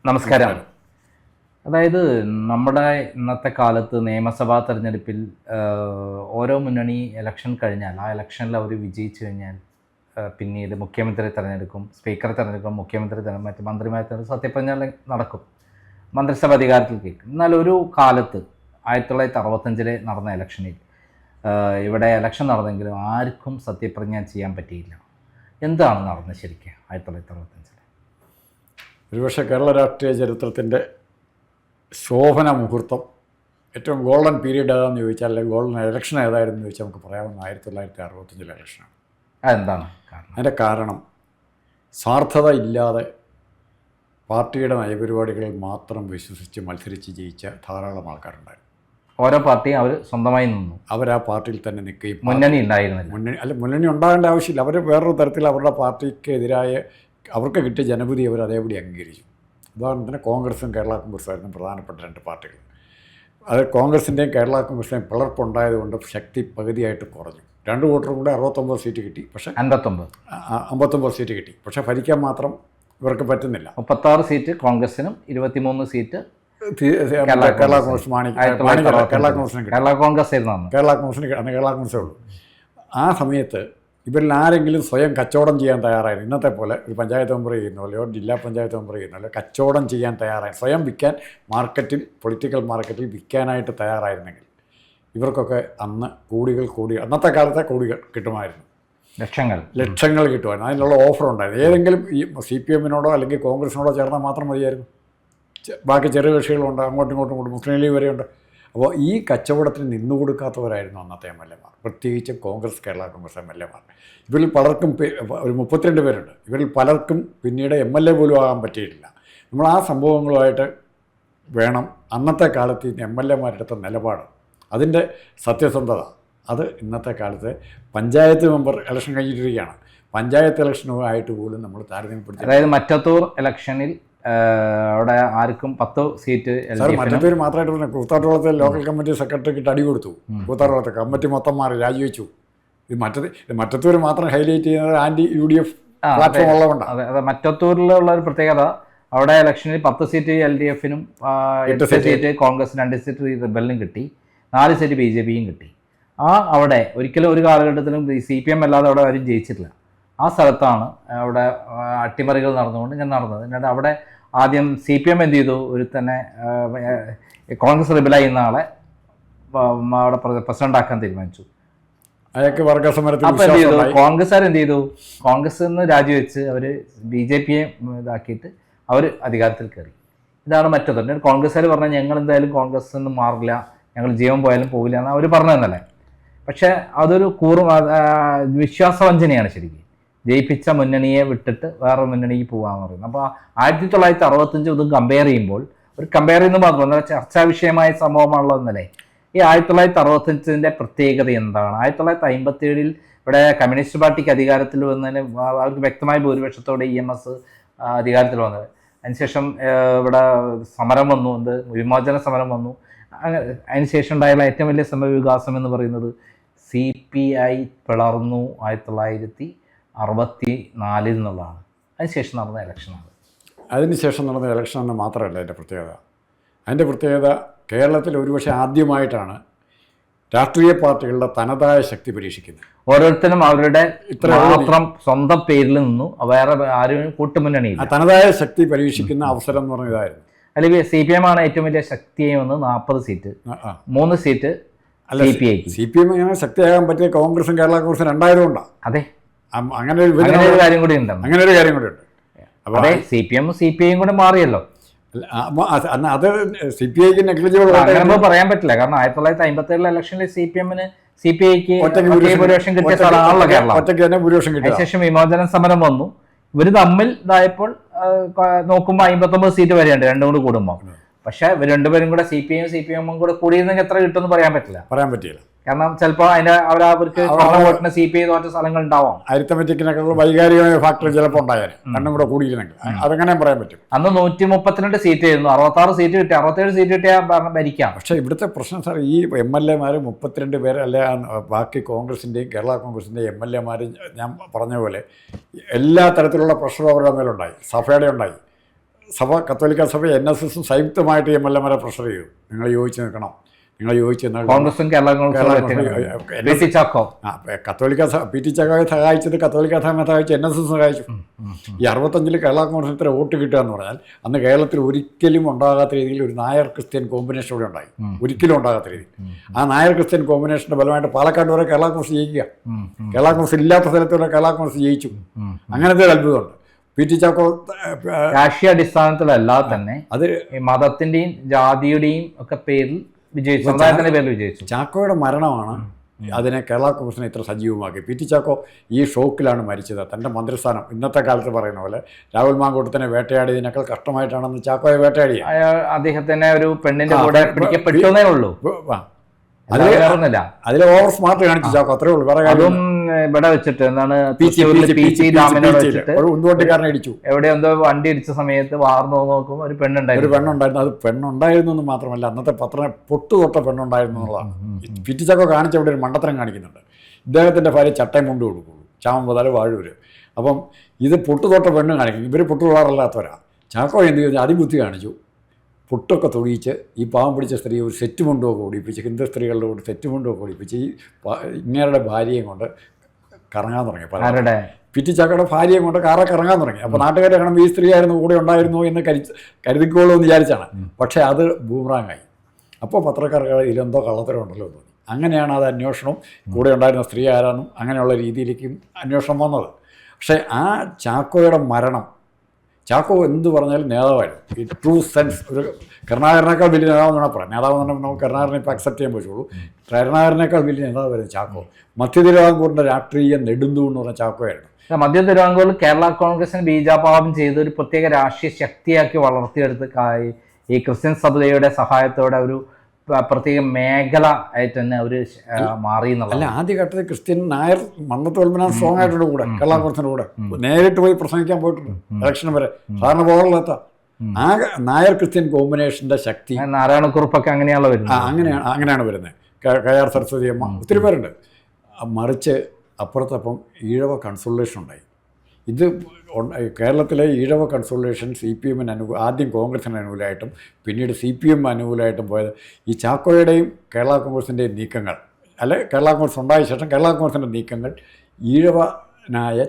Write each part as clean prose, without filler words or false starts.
നമസ്കാരം. അതായത് നമ്മുടെ ഇന്നത്തെ കാലത്ത് നിയമസഭാ തെരഞ്ഞെടുപ്പിൽ ഓരോ മുന്നണി ഇലക്ഷൻ കഴിഞ്ഞാൽ ആ ഇലക്ഷനിൽ അവർ വിജയിച്ചു കഴിഞ്ഞാൽ പിന്നീട് മുഖ്യമന്ത്രി തിരഞ്ഞെടുക്കും, സ്പീക്കറെ തിരഞ്ഞെടുക്കും, മറ്റ് മന്ത്രിമാരെ തിരഞ്ഞെടുക്കും, സത്യപ്രതിജ്ഞ നടക്കും, മന്ത്രിസഭ അധികാരത്തിൽ കേൾക്കും. എന്നാൽ ഒരു കാലത്ത് 1965 നടന്ന ഇലക്ഷനിൽ ഇവിടെ ഇലക്ഷൻ നടന്നെങ്കിലും ആർക്കും സത്യപ്രതിജ്ഞ ചെയ്യാൻ പറ്റിയില്ല. എന്താണ് നടന്നത് ശരിക്കും 1965? ഒരുപക്ഷെ കേരള രാഷ്ട്രീയ ചരിത്രത്തിൻ്റെ ശോഭന മുഹൂർത്തം, ഏറ്റവും ഗോൾഡൻ പീരീഡ് ഏതാണെന്ന് ചോദിച്ചാൽ, അല്ലെങ്കിൽ ഗോൾഡൻ ഇലക്ഷൻ ഏതായിരുന്നു ചോദിച്ചാൽ നമുക്ക് പറയാവുന്ന 1965 ഇലക്ഷനാണ്. അതെന്താണ് കാരണം? അതിൻ്റെ കാരണം സ്വാർത്ഥത ഇല്ലാതെ പാർട്ടിയുടെ നയപരിപാടികളിൽ മാത്രം വിശ്വസിച്ച് മത്സരിച്ച് ജയിച്ച ധാരാളം ആൾക്കാരുണ്ടായിരുന്നു. ഓരോ പാർട്ടിയും അവർ സ്വന്തമായി നിന്നു, അവർ ആ പാർട്ടിയിൽ തന്നെ നിൽക്കുകയും മുന്നണി ഉണ്ടായിരുന്നില്ല. മുന്നണി ഉണ്ടാകേണ്ട ആവശ്യമില്ല. അവർ വേറൊരു തരത്തിൽ അവരുടെ പാർട്ടിക്കെതിരായ അവർക്ക് കിട്ടിയ ജനവിധി അവർ അതേപടി അംഗീകരിച്ചു. ഉദാഹരണത്തിന് കോൺഗ്രസും കേരള കോൺഗ്രസുമായിരുന്നു പ്രധാനപ്പെട്ട രണ്ട് പാർട്ടികൾ. അത് കോൺഗ്രസിൻ്റെയും കേരള കോൺഗ്രസിൻ്റെയും പിളർപ്പുണ്ടായതുകൊണ്ട് ശക്തി പകുതിയായിട്ട് കുറഞ്ഞു. രണ്ട് വോട്ടറും കൂടെ 69 സീറ്റ് കിട്ടി. പക്ഷേ 59 സീറ്റ് കിട്ടി. പക്ഷേ ഭരിക്കാൻ മാത്രം ഇവർക്ക് പറ്റുന്നില്ല. 36 സീറ്റ് കോൺഗ്രസിനും 23 സീറ്റ് കേരള കോൺഗ്രസിന് കേരള കോൺഗ്രസേ ഉള്ളൂ. ആ സമയത്ത് ഇവരിൽ ആരെങ്കിലും സ്വയം കച്ചവടം ചെയ്യാൻ തയ്യാറായിരുന്നു, ഇന്നത്തെ പോലെ ഒരു പഞ്ചായത്ത് മെമ്പർ ചെയ്യുന്ന പോലെയോ ജില്ലാ പഞ്ചായത്ത് മെമ്പർ ചെയ്യുന്ന പോലെ കച്ചവടം ചെയ്യാൻ തയ്യാറായി, സ്വയം വിൽക്കാൻ പൊളിറ്റിക്കൽ മാർക്കറ്റിൽ വിൽക്കാനായിട്ട് തയ്യാറായിരുന്നെങ്കിൽ ഇവർക്കൊക്കെ അന്ന് അന്നത്തെ കാലത്തെ കോടികൾ കിട്ടുമായിരുന്നു, ലക്ഷങ്ങൾ കിട്ടുമായിരുന്നു. അതിനുള്ള ഓഫർ ഉണ്ടായിരുന്നു. ഏതെങ്കിലും ഈ CPM-നോടോ അല്ലെങ്കിൽ കോൺഗ്രസിനോടോ ചേർന്നാൽ മാത്രം മതിയായിരുന്നു. ബാക്കി ചെറിയ കക്ഷികളുണ്ട്, അങ്ങോട്ടും ഇങ്ങോട്ടും മുസ്ലിം ലീഗ് വരെയുണ്ട്. അപ്പോൾ ഈ കച്ചവടത്തിന് നിന്നുകൊടുക്കാത്തവരായിരുന്നു അന്നത്തെ MLA-മാർ, പ്രത്യേകിച്ച് കോൺഗ്രസ് കേരള കോൺഗ്രസ് MLA-മാർ. ഇവരിൽ പലർക്കും ഒരു 32 പേരുണ്ട്. ഇവരിൽ പലർക്കും പിന്നീട് MLA പോലും ആകാൻ പറ്റിയിട്ടില്ല. നമ്മൾ ആ സംഭവങ്ങളുമായിട്ട് വേണം അന്നത്തെ കാലത്ത് MLA-മാരെടുത്ത നിലപാട്, അതിൻ്റെ സത്യസന്ധത, അത് ഇന്നത്തെ കാലത്ത് പഞ്ചായത്ത് മെമ്പർ ഇലക്ഷൻ കഴിഞ്ഞിട്ടിരിക്കുകയാണ്. പഞ്ചായത്ത് ഇലക്ഷനുമായിട്ട് പോലും നമ്മൾ താരതമ്യപ്പെടുത്തി. അതായത് മറ്റത്തൂർ ഇലക്ഷനിൽ അവിടെ ആർക്കും 10 സീറ്റ് മറ്റത്തൂർ മാത്രമായിട്ട് പറഞ്ഞു. കൂത്താട്ടുകുളത്തെ ലോക്കൽ കമ്മിറ്റി സെക്രട്ടറിക്ക് അടി കൊടുത്തു. കൂത്താട്ടുകുളത്തെ കമ്മിറ്റി മൊത്തം മാറി രാജിവെച്ചു. മറ്റത്തൂർ മാത്രം ഹൈലൈറ്റ് ചെയ്യുന്നത് ആൻറ്റി UDF പ്ലാറ്റ്ഫോം ഉള്ളതുകൊണ്ടാണ്. അതെ, മറ്റത്തൂരിലുള്ള ഒരു പ്രത്യേകത, അവിടെ ഇലക്ഷനിൽ 10 സീറ്റ് LDF-നും 8 സീറ്റ് കോൺഗ്രസിന്, 2 സീറ്റ് റിബലിനും കിട്ടി, 4 സീറ്റ് BJP-യും കിട്ടി. അവിടെ ഒരിക്കലും ഒരു കാലഘട്ടത്തിലും CPM അല്ലാതെ അവിടെ ആരും ജയിച്ചിട്ടില്ല. ആ സ്ഥലത്താണ് അവിടെ അട്ടിമറികൾ നടന്നുകൊണ്ട് നടന്നത്. എന്നിട്ട് അവിടെ ആദ്യം CPM എന്ത് ചെയ്തു, ഒരു തന്നെ കോൺഗ്രസ് റിബലായി ചെയ്യുന്ന ആളെ അവിടെ പ്രസിഡന്റ് ആക്കാൻ തീരുമാനിച്ചു. അയാൾക്ക് വർഗസമരത്തിൽ അപ്പോൾ എന്ത് ചെയ്തു, കോൺഗ്രസ്സുകാർ എന്ത് ചെയ്തു, കോൺഗ്രസ് നിന്ന് രാജിവെച്ച് അവർ BJP-യെ ഇതാക്കിയിട്ട് അവർ അധികാരത്തിൽ കയറി. ഇതാണ് മറ്റൊന്ന്. കോൺഗ്രസ്സുകാർ പറഞ്ഞാൽ ഞങ്ങൾ എന്തായാലും കോൺഗ്രസ് നിന്ന് മാറില്ല, ഞങ്ങൾ ജീവൻ പോയാലും പോകില്ല എന്ന് അവർ പറഞ്ഞതെന്നല്ലേ. പക്ഷേ അതൊരു വിശ്വാസവഞ്ചനയാണ് ശരിക്കും. ജയിപ്പിച്ച മുന്നണിയെ വിട്ടിട്ട് വേറെ മുന്നണിക്ക് പോകാമെന്ന് പറയുന്നത്. അപ്പോൾ 1965 ഇതും കമ്പയർ ചെയ്യുമ്പോൾ, ഒരു കമ്പയർ ചെയ്യുന്നത് മാത്രമല്ല, ചർച്ചാ വിഷയമായ സംഭവമാണല്ലോ എന്നല്ലേ. ഈ 1965 പ്രത്യേകത എന്താണ്? 1957 ഇവിടെ കമ്മ്യൂണിസ്റ്റ് പാർട്ടിക്ക് അധികാരത്തിൽ വന്നതിന് അവർക്ക് വ്യക്തമായ ഭൂരിപക്ഷത്തോടെ EMS അധികാരത്തിൽ വന്നത്. അതിനുശേഷം ഇവിടെ സമരം വന്നു, വിമോചന സമരം വന്നു. അതിനുശേഷം ഉണ്ടായുള്ള ഏറ്റവും വലിയ സമരവികാസം എന്ന് പറയുന്നത് CPI പിളർന്നു 1964 എന്നുള്ളതാണ്. അതിനുശേഷം നടന്ന ഇലക്ഷനാണ്. അതിനുശേഷം നടന്ന ഇലക്ഷൻ എന്ന് മാത്രമല്ല അതിൻ്റെ പ്രത്യേകത കേരളത്തിൽ ഒരുപക്ഷെ ആദ്യമായിട്ടാണ് രാഷ്ട്രീയ പാർട്ടികളുടെ തനതായ ശക്തി പരീക്ഷിക്കുന്നത്. ഓരോരുത്തരും അവരുടെ മാത്രം സ്വന്തം പേരിൽ നിന്നു, വേറെ ആരും കൂട്ടുമുന്നണിയില്ല. തനതായ ശക്തി പരീക്ഷിക്കുന്ന അവസരം എന്ന് പറഞ്ഞ ഇതായിരുന്നു. അല്ലെങ്കിൽ CPM ആണ് ഏറ്റവും വലിയ ശക്തിയായി വന്ന് 40 സീറ്റ്, 3 സീറ്റ് CPM ഇങ്ങനെ ശക്തിയാകാൻ പറ്റിയ കോൺഗ്രസും കേരള കോൺഗ്രസും രണ്ടായതുകൊണ്ടാണ്. അതെ, അങ്ങനെ ഒരു കാര്യം കൂടി ഉണ്ട്. അതെ, CPM-CPI-യും കൂടെ മാറിയല്ലോ. അത് CPI-ക്ക് നെഗ്ലിജിബിൾ പറയാൻ പറ്റില്ല. കാരണം 1957 ഇലക്ഷനിൽ CPI-ക്ക് ഭൂരിപക്ഷം കിട്ടിയ സ്ഥലമാണല്ലോ കേരളം. അതിനുശേഷം വിമോചന സമരം വന്നു. ഇവർ തമ്മിൽ ഇതായപ്പോൾ നോക്കുമ്പോൾ 59 സീറ്റ് വരെയുണ്ട്, രണ്ടും കൂടി കൂടുമ്പോൾ. പക്ഷേ ഇവർ രണ്ടുപേരും കൂടെ CPM-ഉം കൂടെ കൂടിയിരുന്നെങ്കിൽ എത്ര കിട്ടുമെന്ന് പറയാൻ പറ്റില്ല. കാരണം ചിലപ്പോൾ അവർക്ക് വോട്ടിന് CPI തോറ്റ സ്ഥലങ്ങൾ ഉണ്ടാവാം. അരിത്തമെറ്റിക്കിനൊക്കെ വൈകാരികമായ ഫാക്ടർ ചിലപ്പോൾ ഉണ്ടായാലും രണ്ടും കൂടെ കൂടിയിരുന്നെങ്കിൽ അതെങ്ങനെ പറയാൻ പറ്റും. അന്ന് 132 സീറ്റ് ആയിരുന്നു, 66 സീറ്റ് കിട്ടി, 67 സീറ്റ് കിട്ടിയാൽ ഭരിക്കാം. പക്ഷേ ഇവിടുത്തെ പ്രശ്നം സാർ, ഈ MLA-മാർ 32 പേര് അല്ലെ, ബാക്കി കോൺഗ്രസിൻ്റെയും കേരള കോൺഗ്രസിൻ്റെയും MLA-മാർ ഞാൻ പറഞ്ഞ പോലെ എല്ലാ തരത്തിലുള്ള പ്രഷറും അവരുടെ മേലുണ്ടായി. സഭയുടെ ഉണ്ടായി, സഭ, കത്തോലിക്ക സഭ, NSSും സംയുക്തമായിട്ട് MLA മാരെ പ്രഷർ ചെയ്തു. നിങ്ങൾ യോജിച്ച് നിൽക്കണം, നിങ്ങൾ യോജിച്ച് കോൺഗ്രസും കത്തോലിക്ക PT ചാക്കോയെ സഹായിച്ചത് കത്തോലിക്ക സഭയെ സഹായിച്ചു, NSS സഹായിച്ചു. ഈ 65 കേരള കോൺഗ്രസ് ഇത്ര വോട്ട് കിട്ടുക എന്ന് പറഞ്ഞാൽ അന്ന് കേരളത്തിൽ ഒരിക്കലും ഉണ്ടാകാത്ത രീതിയിൽ ഒരു നായർ ക്രിസ്ത്യൻ കോമ്പിനേഷൻ ഇവിടെ ഉണ്ടായി. ഒരിക്കലും ഉണ്ടാകാത്ത രീതിയിൽ ആ നായർ ക്രിസ്ത്യൻ കോമ്പിനേഷൻ്റെ ഫലമായിട്ട് പാലക്കാട് വരെ കേരള കോൺഗ്രസ് ജയിക്കുക. കേരള കോൺഗ്രസ് ഇല്ലാത്ത സ്ഥലത്തുള്ള കേരള കോൺഗ്രസ് ജയിച്ചു. അങ്ങനത്തെ ഒരു അത്ഭുതമുണ്ട്. PT ചാക്കോ രാഷ്ട്രീയ അടിസ്ഥാനത്തിലല്ലാതെ തന്നെ അത് മതത്തിന്റെയും ജാതിയുടെയും ഒക്കെ പേരിൽ വിജയിച്ചു, സമുദായത്തിന്റെ പേരിൽ വിജയിച്ചു. ചാക്കോയുടെ മരണമാണ് അതിനെ കേരള കോൺഗ്രസിനെ ഇത്ര സജീവമാക്കി. PT ചാക്കോ ഈ ഷോക്കിലാണ് മരിച്ചത്. തൻ്റെ മന്ത്രിസ്ഥാനം ഇന്നത്തെ കാലത്ത് പറയുന്ന പോലെ രാഹുൽ മാങ്കൂട്ടത്തിനെ വേട്ടയാടിയതിനേക്കാൾ കഷ്ടമായിട്ടാണെന്ന് ചാക്കോയെ വേട്ടയാടിയ അദ്ദേഹത്തിനെ ഒരു പെണ്ണിന്റെ കൂടെ പിടിക്കപ്പെട്ടേ ഉള്ളൂ. അതിൽ ഓവർ സ്മാർട്ട് കാണിച്ചു ചാക്കോ, അത്രേ ഉള്ളൂ. അതും ഇവിടെ വെച്ചിട്ട് എന്താണ് ഉന്തുവണ്ടിക്കാരനെ ഇടിച്ചു. എവിടെ എന്തോ വണ്ടി ഇടിച്ച സമയത്ത് വാർന്നു നോക്കുമ്പോൾ ഒരു പെണ്ണുണ്ടായിരുന്നു. അത് പെണ്ണുണ്ടായിരുന്നു എന്ന് മാത്രമല്ല അന്നത്തെ പത്രം പൊട്ടുതൊട്ട പെണ്ണുണ്ടായിരുന്നു എന്നുള്ളതാണ്. PT ചാക്കോ കാണിച്ച അവിടെ ഒരു മണ്ടത്തരം കാണിക്കുന്നുണ്ട്. ഇദ്ദേഹത്തിൻ്റെ ഭാര്യ ചട്ടയും മുണ്ട് കൊടുക്കുള്ളൂ, ചാമ്പതാല് വാഴൂര്. അപ്പം ഇത് പൊട്ടുതൊട്ട പെണ്ണ് കാണിക്കും. ഇവർ പൊട്ടുതൊടാറില്ലാത്തവരാ. ചാക്കോ എന്ത് ചെയ്തു? അതിബുദ്ധി കാണിച്ചു. പൊട്ടൊക്കെ തൊടിയിച്ച് ഈ പാവം പിടിച്ച സ്ത്രീ ഒരു സെറ്റ് മുണ്ടൊക്കെ ഓടിപ്പിച്ച്, ഹിന്ദു സ്ത്രീകളുടെ കൂടെ സെറ്റ് മുണ്ടൊക്കെ ഓടിപ്പിച്ച് ഈ ഇങ്ങേരുടെ ഭാര്യയും കൊണ്ട് കറങ്ങാൻ തുടങ്ങി. PT ചാക്കോയുടെ ഭാര്യയും കൊണ്ട് കാറൊക്കെ ഇറങ്ങാൻ തുടങ്ങി. അപ്പോൾ നാട്ടുകാരെ കാണുമ്പോൾ ഈ സ്ത്രീ ആയിരുന്നു കൂടെ ഉണ്ടായിരുന്നു എന്ന് കരുതിക്കോളൂ എന്ന് വിചാരിച്ചാണ്. പക്ഷേ അത് ബൂമറാങ്ങായി. അപ്പോൾ പത്രക്കാർക്ക് ഇതിലെന്തോ കള്ളത്തരം ഉണ്ടല്ലോ തോന്നി. അങ്ങനെയാണ് അത് അന്വേഷണം, കൂടെ ഉണ്ടായിരുന്ന സ്ത്രീ ആരാന്നും അങ്ങനെയുള്ള രീതിയിലേക്കും അന്വേഷണം വന്നത്. പക്ഷേ ആ ചാക്കോയുടെ മരണം, ചാക്കോ എന്ത് പറഞ്ഞാലും നേതാവായിരുന്നു. ഈ ട്രൂ സെൻസ് ഒരു കരുണാകരനേക്കാൾ വലിയ നേതാവെന്നാണ് പറയാം. നേതാവ് എന്ന് പറഞ്ഞാൽ നമുക്ക് കരുണാകരനെ ഇപ്പോൾ അക്സെപ്റ്റ് ചെയ്യാൻ പറ്റുള്ളൂ. കരുണാകരനേക്കാൾ വലിയ നേതാവായിരുന്നു ചാക്കോ. മധ്യ തിരുവിതാംകൂറിൻ്റെ രാഷ്ട്രീയ നെടുന്തൂൺ എന്ന് പറഞ്ഞ ചാക്കോയായിരുന്നു. മധ്യ തിരുവിതാംകൂറിൽ കേരള കോൺഗ്രസിന് ബീജാപാപം ചെയ്ത് ഒരു പ്രത്യേക രാഷ്ട്രീയ ശക്തിയാക്കി വളർത്തിയെടുത്ത് ഈ ക്രിസ്ത്യൻ സഭയുടെ സഹായത്തോടെ ഒരു പ്രത്യേക മേഖല ആയിട്ട് തന്നെ ഒരു മാറി എന്നുള്ളത്. അല്ല, ആദ്യഘട്ടത്തിൽ ക്രിസ്ത്യൻ നായർ മണ്ണത്തോൽമനാഥ് സ്ട്രോങ് ആയിട്ടുണ്ട് കൂടെ കേരള കോൺഗ്രസിൻ്റെ കൂടെ നേരിട്ട് പോയി പ്രസംഗിക്കാൻ പോയിട്ടുണ്ട് ഇലക്ഷൻ വരെ. സാധാരണ പോകാറില്ലാത്ത ആ നായർ ക്രിസ്ത്യൻ കോമ്പിനേഷൻ്റെ ശക്തി നാരായണക്കുറുപ്പൊക്കെ അങ്ങനെയാണല്ലോ വരുന്നത്. അങ്ങനെയാണ് വരുന്നത്. KR സരസ്വതി അമ്മ, ഒത്തിരി പേരുണ്ട്. മറിച്ച് അപ്പുറത്തപ്പം ഈഴവ കൺസോളിഡേഷൻ ഉണ്ടായി. ഇത് കേരളത്തിലെ ഈഴവ കൺസോളിഡേഷൻ CPM ആദ്യം കോൺഗ്രസിന് അനുകൂലമായിട്ടും പിന്നീട് CPM അനുകൂലമായിട്ടും പോയത് ഈ ചാക്കോയുടെയും കേരള കോൺഗ്രസിൻ്റെയും നീക്കങ്ങൾ, അല്ലെ കേരള കോൺഗ്രസ് ഉണ്ടായ ശേഷം കേരള കോൺഗ്രസിൻ്റെ നീക്കങ്ങൾ ഈഴവനായ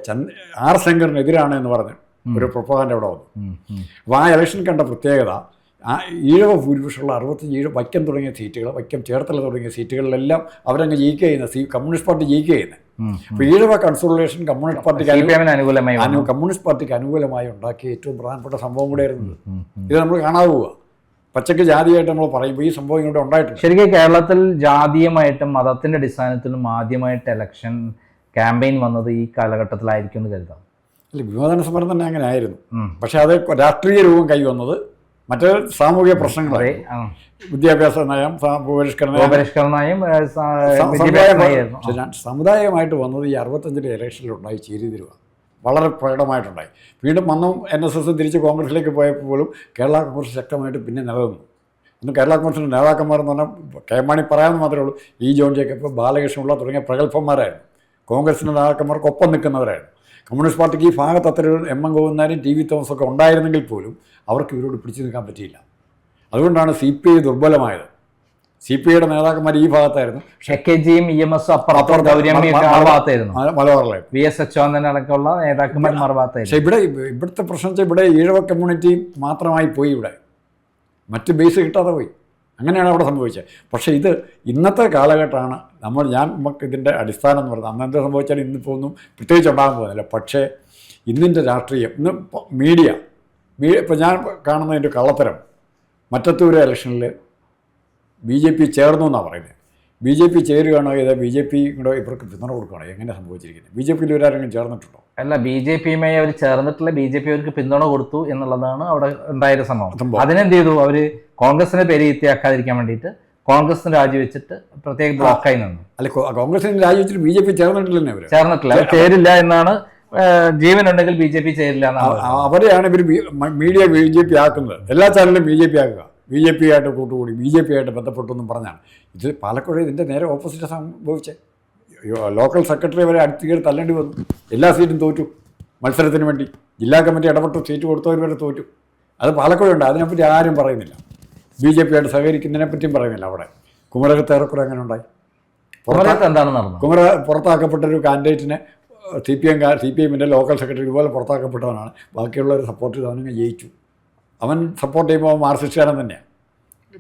R ശങ്കറിനെതിരാണ് എന്ന് പറഞ്ഞ് ഒരു പ്രൊപ്പഗാൻഡ അവിടെ വന്നു. അപ്പോൾ ആ ഇലക്ഷൻ കണ്ട പ്രത്യേകത, ആ ഈഴവ ഭൂരിപക്ഷമുള്ള 65 വൈക്കം തുടങ്ങിയ സീറ്റുകൾ, വൈക്കം ചേർത്തല തുടങ്ങിയ സീറ്റുകളിലെല്ലാം അവരങ്ങ് ജയിക്കുക ചെയ്യുന്നത്, കമ്മ്യൂണിസ്റ്റ് പാർട്ടി ജയിക്കുക ചെയ്യുന്നത്. അപ്പോൾ ഈഴവ കൺസോളിഡേഷൻ കമ്മ്യൂണിസ്റ്റ് പാർട്ടിക്ക് അനുകൂലമായി ഉണ്ടാക്കിയ ഏറ്റവും പ്രധാനപ്പെട്ട സംഭവം കൂടെ ആയിരുന്നു. ഇത് നമ്മൾ കാണാതെ പോവുക. പച്ചക്ക് ജാതിയായിട്ട് നമ്മൾ പറയുമ്പോൾ ഈ സംഭവം ഇങ്ങോട്ട് ഉണ്ടായിട്ടുണ്ട്. ശരിക്കും കേരളത്തിൽ ജാതീയമായിട്ടും മതത്തിൻ്റെ അടിസ്ഥാനത്തിലും ആദ്യമായിട്ട് ഇലക്ഷൻ ക്യാമ്പയിൻ വന്നത് ഈ കാലഘട്ടത്തിലായിരിക്കും എന്ന് കരുതാം. അല്ല, വിമോചന സമരം തന്നെ അങ്ങനെ ആയിരുന്നു. പക്ഷേ അത് രാഷ്ട്രീയ രൂപം കൈവന്നത് മറ്റേ സാമൂഹിക പ്രശ്നങ്ങളായി. വിദ്യാഭ്യാസ നയം, ഭൂപരിഷ്കരണ സമുദായമായിട്ട് വന്നത് ഈ 65 ഇലക്ഷനിലുണ്ടായി ചേരിതിരുവ വളരെ പ്രകടമായിട്ടുണ്ടായി. വീണ്ടും അന്നും NSS തിരിച്ച് കോൺഗ്രസിലേക്ക് പോയപ്പോൾ പോലും കേരള കോൺഗ്രസ് ശക്തമായിട്ട് പിന്നെ നിലനിന്നു. ഇന്ന് കേരള കോൺഗ്രസിൻ്റെ നേതാക്കന്മാരെന്ന് പറഞ്ഞാൽ KM മാണി പറയാമെന്ന് മാത്രമേ ഉള്ളൂ. ജോൺ ജേക്കബ്, ബാലകൃഷ്ണപിള്ള തുടങ്ങിയ പ്രഗത്ഭന്മാരായിരുന്നു. കോൺഗ്രസിൻ്റെ നേതാക്കന്മാർക്കൊപ്പം നിൽക്കുന്നവരായിരുന്നു. കമ്മ്യൂണിസ്റ്റ് പാർട്ടിക്ക് ഈ ഭാഗത്ത് അത്ര M ഗോവിന്ദനും TV തോമസൊക്കെ ഉണ്ടായിരുന്നെങ്കിൽ പോലും അവർക്ക് ഇവരോട് പിടിച്ചു നിൽക്കാൻ പറ്റിയില്ല. അതുകൊണ്ടാണ് CPI ദുർബലമായത്. CPIയുടെ നേതാക്കന്മാർ ഈ ഭാഗത്തായിരുന്നു. ഷെക്കേജിയും EMS മലബാറിലായിരുന്നു. VS അച്യുതാനന്ദൻ അടക്കമുള്ള നേതാക്കന്മാർ മറുഭാഗത്തായിരുന്നു. പക്ഷേ ഇവിടുത്തെ പ്രശ്നം വെച്ചാൽ ഇവിടെ ഈഴവ കമ്മ്യൂണിറ്റി മാത്രമായി പോയി. ഇവിടെ മറ്റ് ബേസ് കിട്ടാതെ പോയി. അങ്ങനെയാണ് അവിടെ സംഭവിച്ചത്. പക്ഷേ ഇത് ഇന്നത്തെ കാലഘട്ടമാണ്. നമുക്ക് ഇതിൻ്റെ അടിസ്ഥാനം എന്ന് പറയുന്നത് അന്നെന്ത് സംഭവിച്ചാലും ഇന്നിപ്പോൾ ഒന്നും പ്രത്യേകിച്ച് ഉണ്ടാകാൻ പോകുന്നില്ല. പക്ഷേ ഇന്നിൻ്റെ രാഷ്ട്രീയം, ഇന്ന് മീഡിയ ഇപ്പോൾ ഞാൻ കാണുന്നതിൻ്റെ കള്ളത്തരം, മറ്റത്തൂർ ഇലക്ഷനിൽ BJP ചേർന്നു എന്നാണ് പറയുന്നത്. BJP ചേരുകയാണോ ചെയ്താൽ BJP കൂടെ ഇവർക്ക് പിന്തുണ കൊടുക്കുകയാണോ? എങ്ങനെ സംഭവിച്ചിരിക്കുന്നത്? BJPയിൽ ഇവരാരെങ്കിലും ചേർന്നിട്ടുണ്ടോ? അല്ല, BJPയുമായി അവർ ചേർന്നിട്ടില്ല. BJP അവർക്ക് പിന്തുണ കൊടുത്തു എന്നുള്ളതാണ് അവിടെ ഉണ്ടായൊരു സംഭവം. അതിനെന്ത് ചെയ്തു? അവർ കോൺഗ്രസിനെ പേര് എത്തിയാക്കാതിരിക്കാൻ വേണ്ടിയിട്ട് കോൺഗ്രസിന് രാജിവെച്ചിട്ട് പ്രത്യേക ബ്ലോക്കായി നിന്നു. അല്ല, കോൺഗ്രസിന് രാജിവെച്ചിട്ട് BJP ചേർന്നിട്ടില്ലെന്നേ. അവർ ചേർന്നിട്ടില്ല, ചേരില്ല എന്നാണ്. ജീവനുണ്ടെങ്കിൽ BJP ചേരില്ല എന്നാണ്. അവരെയാണ് ഇവർ മീഡിയ BJP ആക്കുന്നത്. എല്ലാ ചാനലും BJP ആക്കുക, BJP ആയിട്ട് കൂട്ടുകൂടി, BJP ആയിട്ട് ബന്ധപ്പെട്ടെന്നും പറഞ്ഞാണ്. ഇത് പാലക്കാട് ഇതിൻ്റെ നേരെ ഓപ്പോസിറ്റ് സംഭവിച്ചത്. ലോക്കൽ സെക്രട്ടറി വരെ അടുത്ത് കയറി തല്ലേണ്ടി വന്നു. എല്ലാ സീറ്റും തോറ്റു. മത്സരത്തിന് വേണ്ടി ജില്ലാ കമ്മിറ്റി ഇടപെട്ട് സീറ്റ് കൊടുത്തവർ വരെ തോറ്റു. അത് പാലക്കാടുണ്ട്, അതിനെപ്പറ്റി ആരും പറയുന്നില്ല. BJP ആയിട്ട് സഹകരിക്കുന്നതിനെ പറ്റിയും പറയുന്നില്ല. അവിടെ കുമരകത്ത് ഏറെക്കുറെ അങ്ങനെ ഉണ്ടായി. എന്താണ് നടന്നത്? പുറത്താക്കപ്പെട്ടൊരു കാൻഡിഡേറ്റിനെ CPM ലോക്കൽ സെക്രട്ടറി ഇതുപോലെ പുറത്താക്കപ്പെട്ടവനാണ്. ബാക്കിയുള്ളവർ സപ്പോർട്ട് ചെയ്ത് അവനങ്ങ് ജയിച്ചു. അവൻ സപ്പോർട്ട് ചെയ്യുമ്പോൾ മാർക്സിസ്റ്റുകാരൻ തന്നെയാണ്,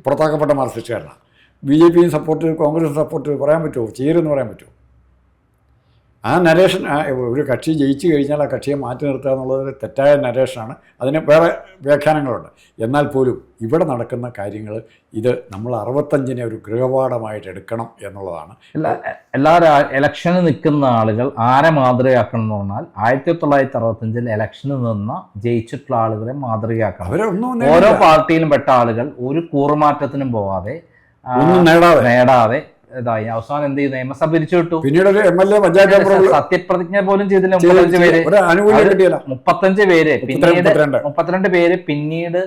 പുറത്താക്കപ്പെട്ട മാർക്സിസ്റ്റുകാരനാണ്. BJPയും സപ്പോർട്ട്, കോൺഗ്രസും സപ്പോർട്ട് പറയാൻ പറ്റുമോ? ചേരുമെന്ന് പറയാൻ പറ്റുമോ? ആ നരേഷൻ, ഒരു കക്ഷി ജയിച്ചു കഴിഞ്ഞാൽ ആ കക്ഷിയെ മാറ്റി നിർത്തുക എന്നുള്ളത് തെറ്റായ നരേഷനാണ്. അതിന് വേറെ വ്യാഖ്യാനങ്ങളുണ്ട്. എന്നാൽ പോലും ഇവിടെ നടക്കുന്ന കാര്യങ്ങൾ ഇത് നമ്മൾ 65-നെ ഒരു ഗൃഹപാഠമായിട്ട് എടുക്കണം എന്നുള്ളതാണ്. എല്ലാ ഇലക്ഷന് നിൽക്കുന്ന ആളുകൾ ആരെ മാതൃകയാക്കണം എന്ന് പറഞ്ഞാൽ 1965 ഇലക്ഷന് നിന്ന് ജയിച്ചിട്ടുള്ള ആളുകളെ മാതൃകയാക്കണം. ഓരോ പാർട്ടിയിലും പെട്ട ആളുകൾ ഒരു കൂറുമാറ്റത്തിനും പോവാതെ ഒന്നും നേടാതെ ഇതായി അവസാനം എന്ത് ചെയ്തു? നിയമസഭ പിരിച്ചുവിട്ടു. പിന്നീട് ഒരു MLA പഞ്ചായത്ത് സത്യപ്രതിജ്ഞ പോലും ചെയ്തില്ല. 35 പേര് 32 പേര് പിന്നീട്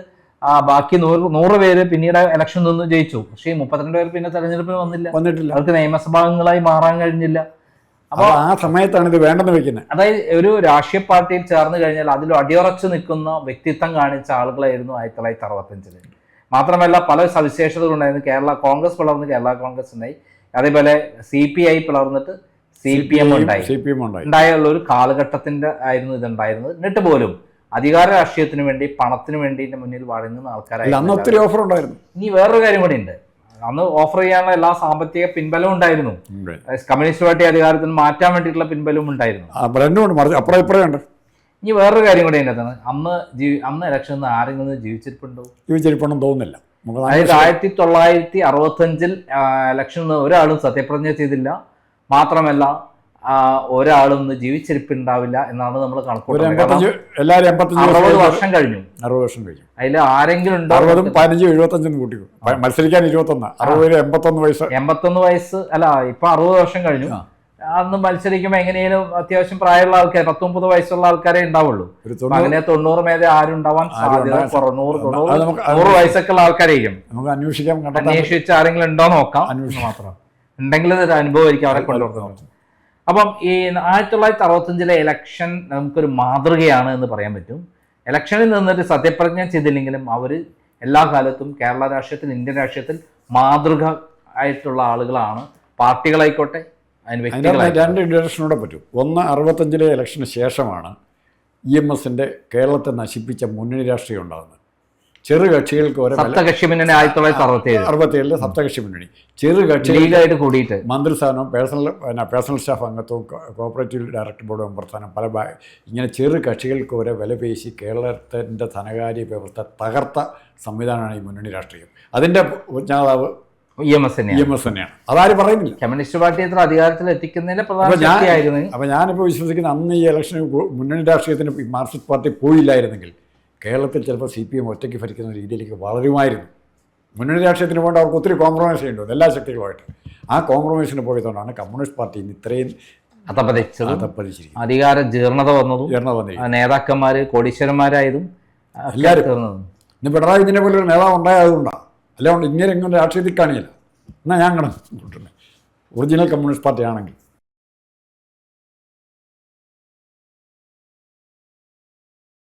ബാക്കി 100 പേര് പിന്നീട് ഇലക്ഷൻ നിന്ന് ജയിച്ചു. പക്ഷേ ഈ 32 പേര് പിന്നെ തെരഞ്ഞെടുപ്പിന് വന്നിട്ടില്ല. അവർക്ക് നിയമസഭാംഗങ്ങളായി മാറാൻ കഴിഞ്ഞില്ല. അപ്പൊ ആ സമയത്താണ് ഇത് വേണ്ടെന്ന് വെക്കുന്നത്. അതായത് ഒരു രാഷ്ട്രീയ പാർട്ടിയിൽ ചേർന്ന് കഴിഞ്ഞാൽ അതിൽ അടിയുറച്ചു നിൽക്കുന്ന വ്യക്തിത്വം കാണിച്ച ആളുകളായിരുന്നു 1965. മാത്രമല്ല പല സവിശേഷതകളുണ്ടായിരുന്നു. കേരള കോൺഗ്രസ് പിളർന്ന് കേരള കോൺഗ്രസ് ഉണ്ടായി. അതേപോലെ CPI പിളർന്നിട്ട് CPM ഉണ്ടായുള്ള ഒരു കാലഘട്ടത്തിന്റെ ആയിരുന്നു ഇതുണ്ടായിരുന്നത്. എന്നിട്ട് പോലും അധികാര രാഷ്ട്രീയത്തിന് വേണ്ടി പണത്തിന് വേണ്ടി മുന്നിൽ വഴങ്ങുന്ന ആൾക്കാരായിരുന്നു. ഒത്തിരി ഓഫർ ഉണ്ടായിരുന്നു. ഇനി വേറൊരു കാര്യം കൂടി ഉണ്ട്. അന്ന് ഓഫർ ചെയ്യാനുള്ള എല്ലാ സാമ്പത്തിക പിൻബലവും ഉണ്ടായിരുന്നു. കമ്മ്യൂണിസ്റ്റ് പാർട്ടി അധികാരത്തിൽ മാറ്റാൻ വേണ്ടിയിട്ടുള്ള പിൻബലവും ഉണ്ടായിരുന്നു. ഇനി വേറൊരു കാര്യം കൂടി ഉണ്ടെന്നാണ്, അന്ന് ഇലക്ഷനിൽ ആരെങ്കിലും ജീവിച്ചിരിപ്പുണ്ടെന്ന് തോന്നുന്നില്ല. അതായത് 1965 ഇലക്ഷനിൽ ഒരാളും സത്യപ്രതിജ്ഞ ചെയ്തില്ല. മാത്രമല്ല ഒരാളും ജീവിച്ചിരിപ്പുണ്ടാവില്ല എന്നാണ് നമ്മൾ കണക്കൂട്ടുന്നത്. 60 വർഷം കഴിഞ്ഞു. അതിൽ ആരെങ്കിലും ഉണ്ടോ? 81 വയസ്സ് അല്ല, ഇപ്പൊ 60 വർഷം കഴിഞ്ഞു. അന്ന് മത്സരിക്കുമ്പോൾ എങ്ങനെയും അത്യാവശ്യം പ്രായമുള്ള ആൾക്കാർ 30 വയസ്സുള്ള ആൾക്കാരെ ഉണ്ടാവുള്ളൂ. അങ്ങനെ 90 മേലെ ആരും ഉണ്ടാവാൻ സാധ്യത 100 വയസ്സൊക്കെ ഉള്ള ആൾക്കാരായിരിക്കും. അന്വേഷിച്ച് ആരെങ്കിലും ഉണ്ടോ നോക്കാം മാത്രം. ഉണ്ടെങ്കിൽ ഒരു അനുഭവമായിരിക്കും അവരെ കൊണ്ടുവരുന്നത്. അപ്പം ഈ 1965 ഇലക്ഷൻ നമുക്കൊരു മാതൃകയാണ് എന്ന് പറയാൻ പറ്റും. ഇലക്ഷനിൽ നിന്നിട്ട് സത്യപ്രതിജ്ഞ ചെയ്തില്ലെങ്കിലും അവർ എല്ലാ കാലത്തും കേരള രാഷ്ട്രീയത്തിൽ, ഇന്ത്യൻ രാഷ്ട്രീയത്തിൽ മാതൃക ആയിട്ടുള്ള ആളുകളാണ്. പാർട്ടികളായിക്കോട്ടെ, രണ്ട് ഇൻട്രഡക്ഷനോടെ പറ്റും. ഒന്ന്, 65 ഇലക്ഷന് ശേഷമാണ് EMSന്റെ കേരളത്തെ നശിപ്പിച്ച മുന്നണി രാഷ്ട്രീയം ഉണ്ടാകുന്നത്. ചെറു കക്ഷികൾക്ക് സപ്തകക്ഷി മുന്നണി 1967 സപ്തകക്ഷി മുന്നണി, ചെറു കക്ഷികളായിട്ട് കൂടിയിട്ട് മന്ത്രിസ്ഥാനവും പേഴ്സണൽ സ്റ്റാഫ് അംഗത്വവും കോഓപ്പറേറ്റീവ് ഡയറക്ടർ ബോർഡ് മെമ്പർ സ്ഥാനം ഇങ്ങനെ ചെറു കക്ഷികൾക്ക് വരെ വിലപേശി കേരളത്തിൻ്റെ ധനകാര്യ വ്യവസ്ഥ തകർത്ത സംവിധാനമാണ് ഈ മുന്നണി രാഷ്ട്രീയം. അതിൻ്റെ നേതാവ് EMS തന്നെയാണ്. അതാരും പറയുന്നില്ല. കമ്മ്യൂണിസ്റ്റ് പാർട്ടി എത്ര അധികാരത്തിൽ എത്തിക്കുന്നതിന്റെ പ്രധാന. അപ്പോൾ ഞാനിപ്പോൾ വിശ്വസിക്കുന്ന അന്ന് ഈ ഇലക്ഷന് മുന്നണി രാഷ്ട്രീയത്തിന് മാർക്സിസ്റ്റ് പാർട്ടി പോയില്ലായിരുന്നെങ്കിൽ കേരളത്തിൽ ചിലപ്പോൾ CPM ഒറ്റയ്ക്ക് ഭരിക്കുന്ന രീതിയിലേക്ക് വളരുമായിരുന്നു. മുന്നണി രാഷ്ട്രീയത്തിന് വേണ്ടി അവർക്ക് ഒത്തിരി കോംപ്രമൈസ് ചെയ്യേണ്ടത് എല്ലാ ശക്തികളുമായിട്ട്. ആ കോംപ്രമൈസിന് പോയതുകൊണ്ടാണ് കമ്മ്യൂണിസ്റ്റ് പാർട്ടി ഇത്രയും അതപ്പതിച്ചിരിക്കും. അധികാര ജീർണത വന്നതും നേതാക്കന്മാര് കോടീശ്വരന്മാരായതും എല്ലാവരും. ഇന്ന് പിണറായി വിജയനെ പോലെ ഒരു നേതാവ് ഉണ്ടായതുകൊണ്ടാണ്. അല്ലാണ്ട് ഇങ്ങനെ എങ്ങനെ രാഷ്ട്രീയത്തിൽ കാണിയില്ല. എന്നാൽ ഞാൻ കണക്ക് ഒറിജിനൽ കമ്മ്യൂണിസ്റ്റ് പാർട്ടി ആണെങ്കിൽ